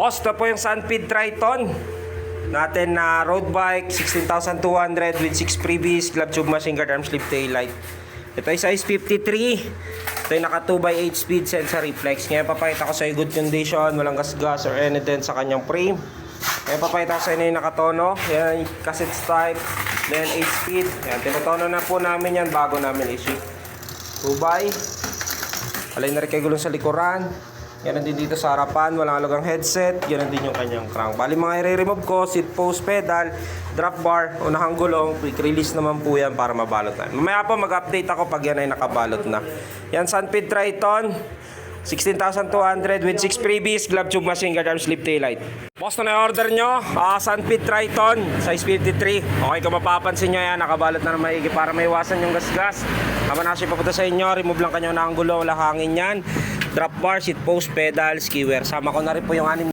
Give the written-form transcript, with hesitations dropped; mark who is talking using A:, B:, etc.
A: Boss, ito po yung Sunpeed Triton natin na road bike, 16,200 with 6 freebies, glove tube machine guard, arm sleeve taillight. Ito ay size 53. Ito ay naka 2x8 speed sensor reflex. Ngayon papakita ko sa iyo good condition, walang gas-gas or anything sa kanyang frame. Ngayon papakita ko sa inyo yung nakatono. Yan, cassette type, then 8 speed. Yan, tinotono na po namin yan bago namin issue. 2x. Alay na rin kayo gulong sa likuran. Yan din dito sa harapan, walang halagang headset. Yan din yung kanyang crank. Bali mga i-remove ko, seat post pedal, drop bar, unahang gulong, quick release naman po yan para mabalot na. Mamaya po mag-update ako pag yan ay nakabalot na. Yan Sunpeed Triton, 16,200 with 6 freebies, glove tube machine guard, arm sleeve taillight. Boss, na order nyo, Sunpeed Triton, size 53. Okay, kung mapapansin nyo yan, nakabalot na maigi para maiwasan yung gas-gas. Naman na siya papunta sa inyo, remove lang kanyo na ang gulong, walang hangin yan. Drop bar, seat post, pedal, skiwer. Sama ko na rin po yung 6